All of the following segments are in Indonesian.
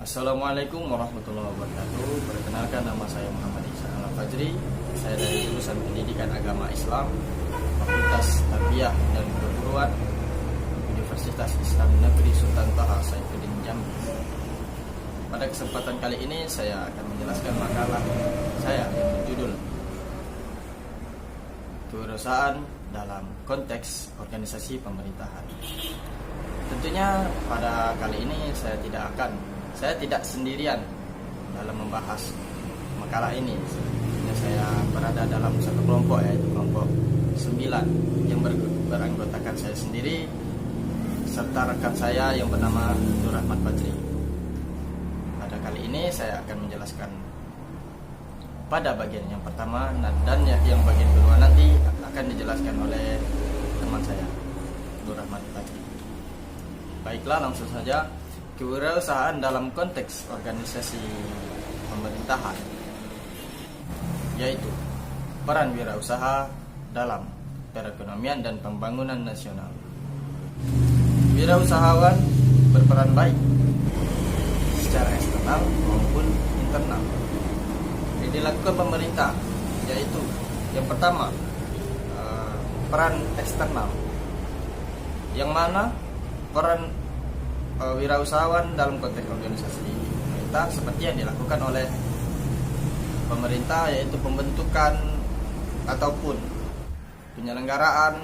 Assalamualaikum warahmatullahi wabarakatuh. Perkenalkan, nama saya Muhammad Ihsan Al-Fajri. Saya dari jurusan Pendidikan Agama Islam, Fakultas Tarbiyah dan Keguruan, Universitas Islam Negeri Sultan Toha Saifuddin Jambi. Pada kesempatan kali ini saya akan menjelaskan makalah saya yang berjudul Kewirausahaan dalam Konteks Organisasi Pemerintahan. Tentunya pada kali ini saya tidak sendirian dalam membahas makalah ini. Saya berada dalam satu kelompok, yaitu kelompok 9 yang beranggotakan saya sendiri serta rekan saya yang bernama Nur Rahmat Fajri. Pada kali ini saya akan menjelaskan pada bagian yang pertama, dan yang bagian kedua nanti akan dijelaskan oleh teman saya Nur Rahmat Fajri. Baiklah, langsung saja. Kewirausahaan dalam konteks organisasi pemerintahan, yaitu peran wirausaha dalam perekonomian dan pembangunan nasional. Wirausahawan berperan baik secara eksternal maupun internal yang dilakukan pemerintah, yaitu yang pertama, peran eksternal, yang mana peran wirausahawan dalam konteks organisasi pemerintah seperti yang dilakukan oleh pemerintah, yaitu pembentukan ataupun penyelenggaraan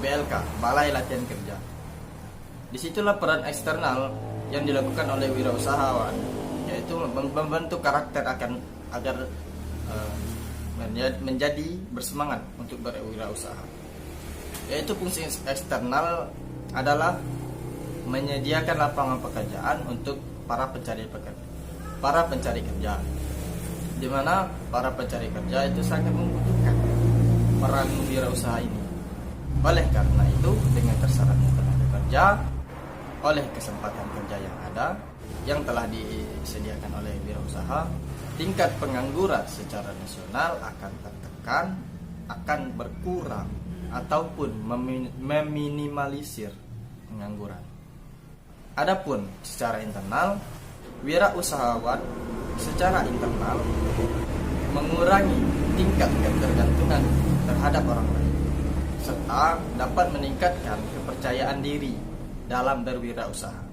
BLK, Balai Latihan Kerja. Disitulah peran eksternal yang dilakukan oleh wirausahawan, yaitu membentuk karakter agar menjadi bersemangat untuk berwirausaha. Yaitu fungsi eksternal adalah menyediakan lapangan pekerjaan untuk para pencari kerja, di mana para pencari kerja itu sangat membutuhkan peran wirausaha ini. Oleh karena itu, dengan terserapnya tenaga kerja, oleh kesempatan kerja yang ada yang telah disediakan oleh wirausaha, tingkat pengangguran secara nasional akan tertekan, akan berkurang ataupun meminimalisir pengangguran. Adapun secara internal, wirausahawan secara internal mengurangi tingkat ketergantungan terhadap orang lain serta dapat meningkatkan kepercayaan diri dalam berwirausaha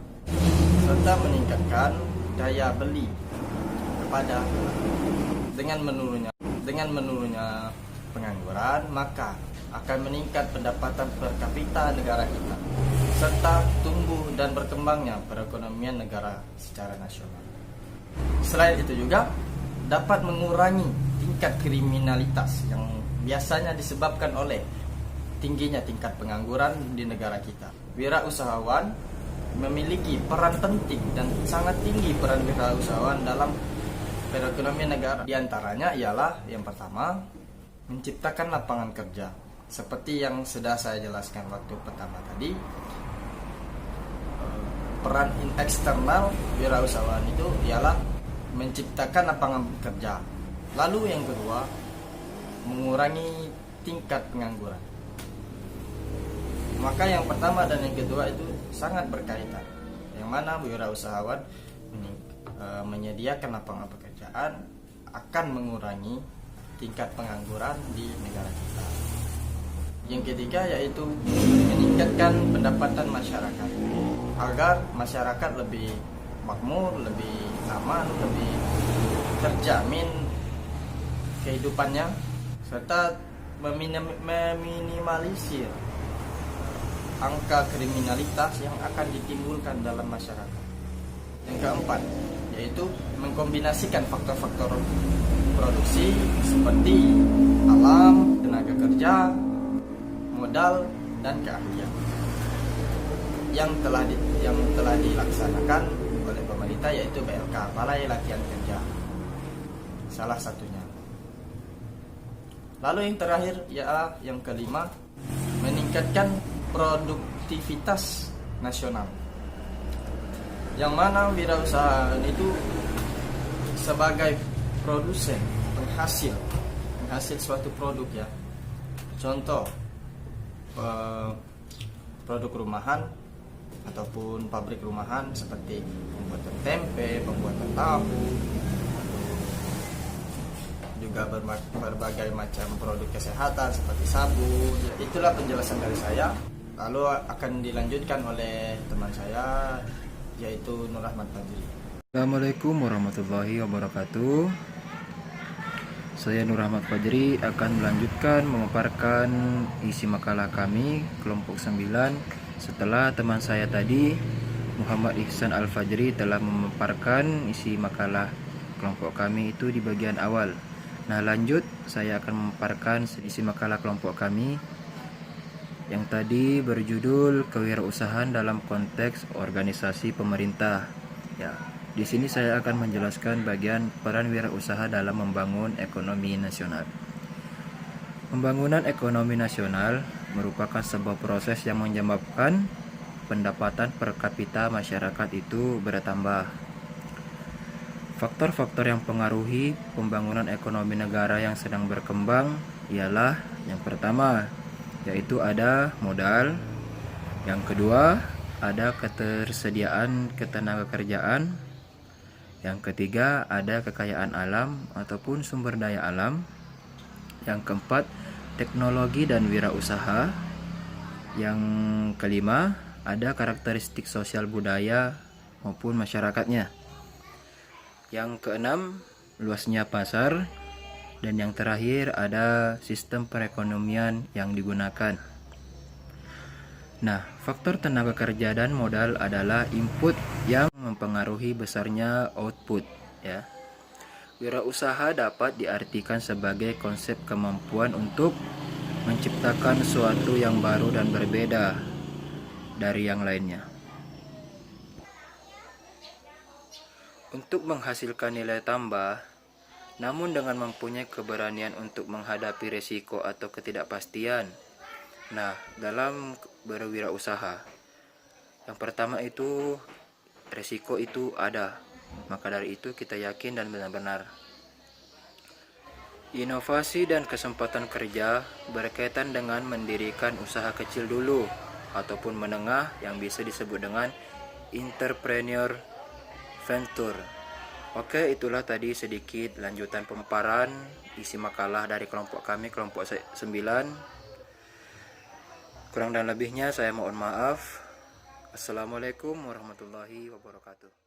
serta meningkatkan daya beli kepada dengan menurunnya pengangguran, maka akan meningkat pendapatan per kapita negara kita serta tumbuh dan berkembangnya perekonomian negara secara nasional. Selain itu juga dapat mengurangi tingkat kriminalitas yang biasanya disebabkan oleh tingginya tingkat pengangguran di negara kita. Wirausahawan memiliki peran penting dan sangat tinggi peran wirausahawan dalam perekonomian negara. Di antaranya ialah yang pertama, menciptakan lapangan kerja. Seperti yang sudah saya jelaskan waktu pertama tadi, peran eksternal wirausahawan itu ialah menciptakan lapangan kerja. Lalu yang kedua, mengurangi tingkat pengangguran. Maka yang pertama dan yang kedua itu sangat berkaitan. Yang mana wirausahawan menyediakan lapangan pekerjaan akan mengurangi tingkat pengangguran di negara kita. Yang ketiga yaitu meningkatkan pendapatan masyarakat agar masyarakat lebih makmur, lebih aman, lebih terjamin kehidupannya serta meminimalisir angka kriminalitas yang akan ditimbulkan dalam masyarakat. Yang keempat yaitu mengkombinasikan faktor-faktor produksi seperti alam, tenaga kerja, modal dan keahlian yang telah dilaksanakan oleh pemerintah, yaitu BLK, Balai Latihan Kerja, salah satunya. Lalu yang terakhir ialah yang kelima, meningkatkan produktivitas nasional, yang mana wirausaha itu sebagai produsen, penghasil suatu produk ya. Contoh produk rumahan ataupun pabrik rumahan seperti pembuatan tempe, pembuatan tahu, juga berbagai macam produk kesehatan seperti sabun. Itulah penjelasan dari saya. Lalu akan dilanjutkan oleh teman saya, yaitu Nur Rahmat Fajri. Assalamualaikum warahmatullahi wabarakatuh. Saya Nur Rahmat Fajri akan melanjutkan memaparkan isi makalah kami kelompok 9 setelah teman saya tadi Muhammad Ihsan Al-Fajri telah memaparkan isi makalah kelompok kami itu di bagian awal. Nah, lanjut saya akan memaparkan isi makalah kelompok kami yang tadi berjudul kewirausahaan dalam konteks organisasi pemerintah. Ya, di sini saya akan menjelaskan bagian peran wirausaha dalam membangun ekonomi nasional. Pembangunan ekonomi nasional merupakan sebuah proses yang menyebabkan pendapatan per kapita masyarakat itu bertambah. Faktor-faktor yang mempengaruhi pembangunan ekonomi negara yang sedang berkembang ialah yang pertama, yaitu ada modal. Yang kedua, ada ketersediaan ketenagakerjaan. Yang ketiga, ada kekayaan alam ataupun sumber daya alam. Yang keempat, teknologi dan wirausaha. Yang kelima, ada karakteristik sosial budaya maupun masyarakatnya. Yang keenam, luasnya pasar. Dan yang terakhir, ada sistem perekonomian yang digunakan. Nah, faktor tenaga kerja dan modal adalah input yang mempengaruhi besarnya output, ya. Wirausaha dapat diartikan sebagai konsep kemampuan untuk menciptakan sesuatu yang baru dan berbeda dari yang lainnya. Untuk menghasilkan nilai tambah, namun dengan mempunyai keberanian untuk menghadapi risiko atau ketidakpastian. Nah, dalam berwirausaha, yang pertama itu risiko itu ada. Maka dari itu kita yakin dan benar-benar. Inovasi dan kesempatan kerja berkaitan dengan mendirikan usaha kecil dulu ataupun menengah yang bisa disebut dengan entrepreneur venture. Oke, itulah tadi sedikit lanjutan pemaparan isi makalah dari kelompok kami, kelompok 9. Kurang dan lebihnya saya mohon maaf. Assalamualaikum warahmatullahi wabarakatuh.